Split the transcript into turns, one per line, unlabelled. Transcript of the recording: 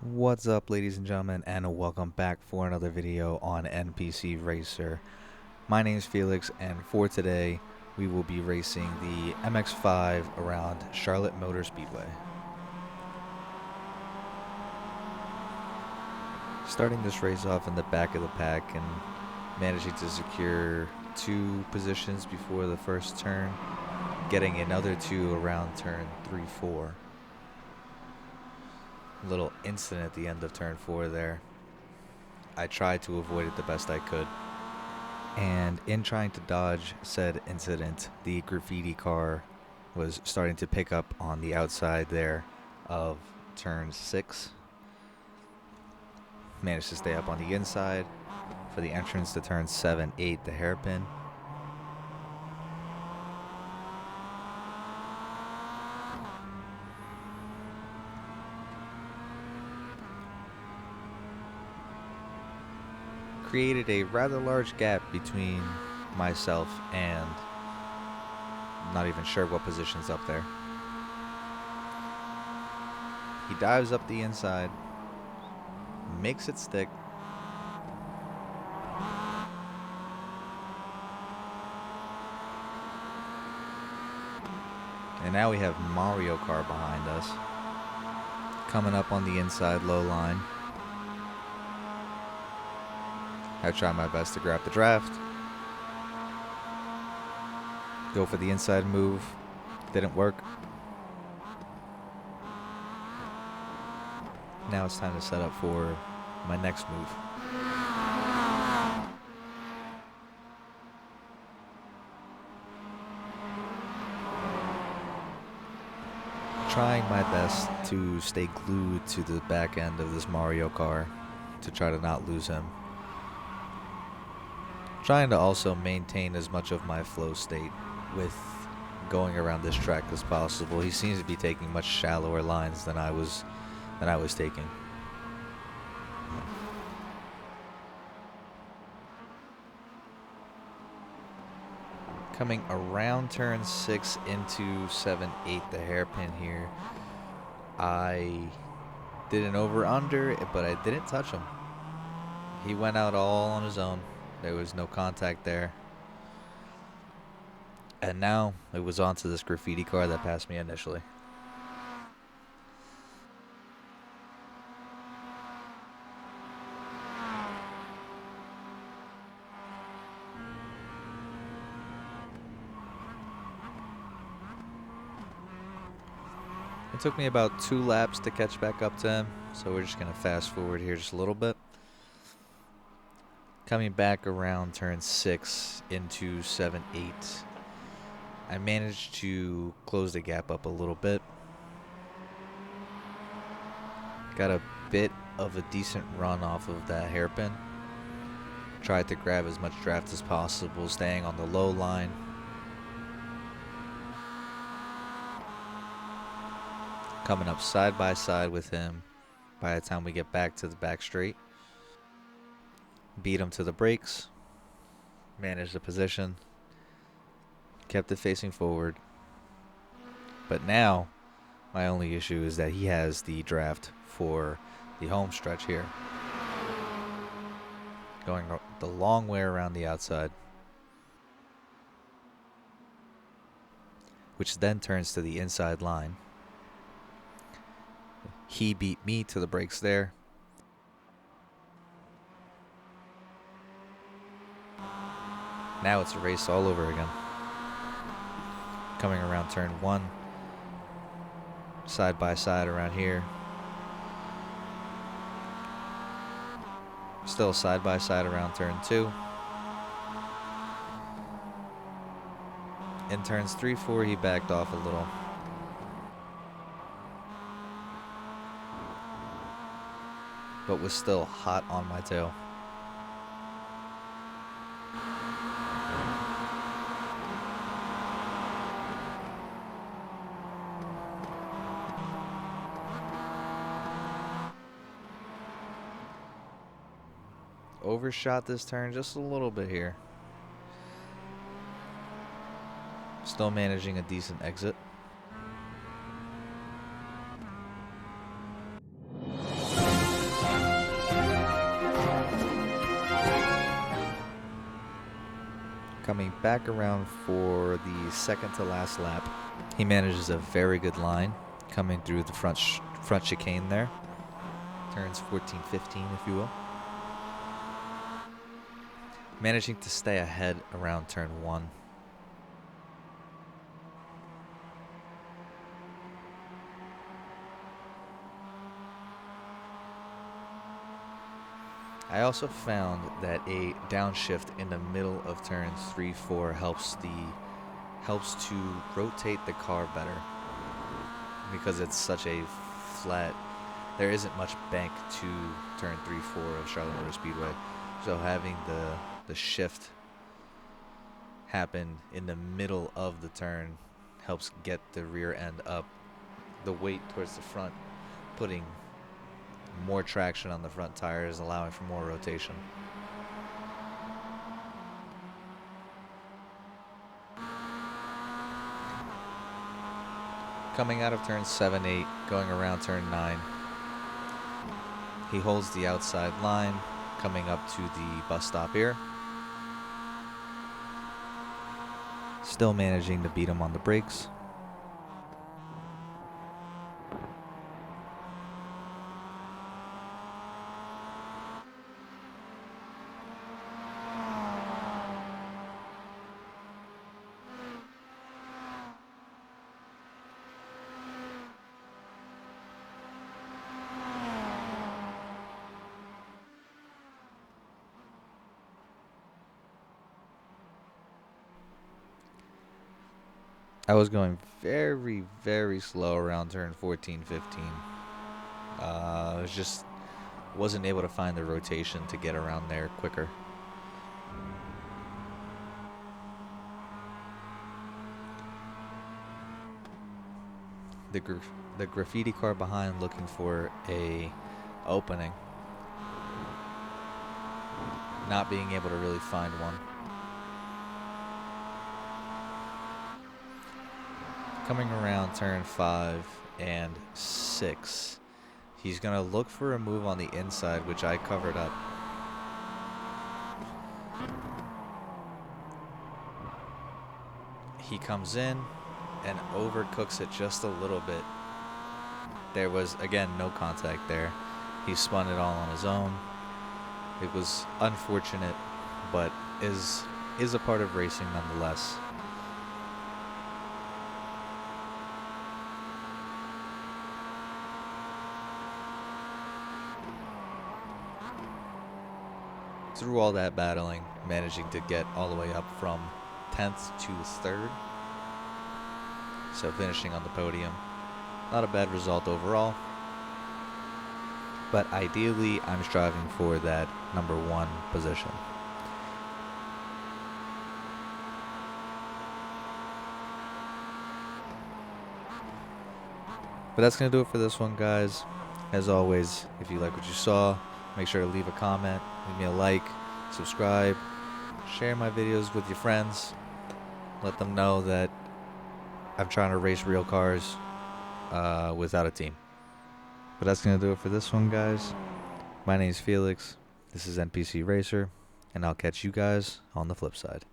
What's up, ladies and gentlemen, and welcome back for another video on NPC Racer. My name is Felix, and for today we will be racing the MX5 around Charlotte Motor Speedway. Starting this race off in the back of the pack and managing to secure 2 positions before the first turn, getting another 2 around turn 3-4. Little incident at the end of turn 4 there. I tried to avoid it the best I could, and in trying to dodge said incident, the graffiti car was starting to pick up on the outside there of turn 6. Managed to stay up on the inside for the entrance to turn 7-8, the hairpin. Created a rather large gap between myself and I'm not even sure what position's up there. He dives up the inside, makes it stick, and now we have Mario Kart behind us, coming up on the inside low line. I try my best to grab the draft. Go for the inside move. Didn't work. Now it's time to set up for my next move. Trying my best to stay glued to the back end of this Mario car to try to not lose him. Trying to also maintain as much of my flow state with going around this track as possible. He seems to be taking much shallower lines than I was taking. Coming around turn 6 into 7-8, the hairpin here. I did an over-under, but I didn't touch him. He went out all on his own. There was no contact there. And now it was onto this graffiti car that passed me initially. It took me about 2 laps to catch back up to him, so we're just going to fast forward here just a little bit. Coming back around turn 6 into 7-8, I managed to close the gap up a little bit. Got a bit of a decent run off of that hairpin. Tried to grab as much draft as possible, staying on the low line. Coming up side by side with him by the time we get back to the back straight. Beat him to the brakes, managed the position, kept it facing forward. But now, my only issue is that he has the draft for the home stretch here. Going the long way around the outside. Which then turns to the inside line. He beat me to the brakes there. Now it's a race all over again. Coming around turn 1. Side by side around here. Still side by side around turn 2. In turns 3-4 he backed off a little. But was still hot on my tail. Overshot this turn just a little bit here. Still managing a decent exit. Coming back around for the second to last lap, he manages a very good line coming through the front chicane there. Turns 14, 15, if you will. Managing to stay ahead around turn 1. I also found that a downshift in the middle of turns 3, 4 helps to rotate the car better, because it's such a flat. There isn't much bank to turn 3, 4 of Charlotte Motor Speedway, so having the shift happen in the middle of the turn helps get the rear end up, the weight towards the front, putting more traction on the front tires, allowing for more rotation. Coming out of turn 7, 8, going around turn 9, he holds the outside line, coming up to the bus stop here. Still managing to beat him on the brakes. I was going very, very slow around turn 14, 15. Just wasn't able to find the rotation to get around there quicker. The graffiti car behind looking for a opening. Not being able to really find one. Coming around turn 5 and 6, he's going to look for a move on the inside, which I covered up. He comes in and overcooks it just a little bit. There was, again, no contact there. He spun it all on his own. It was unfortunate, but is a part of racing nonetheless. Through all that battling, managing to get all the way up from 10th to 3rd. So finishing on the podium. Not a bad result overall. But ideally, I'm striving for that number 1 position. But that's going to do it for this one, guys. As always, if you like what you saw, make sure to leave a comment, leave me a like, subscribe, share my videos with your friends. Let them know that I'm trying to race real cars without a team. But that's going to do it for this one, guys. My name is Felix. This is NPC Racer, and I'll catch you guys on the flip side.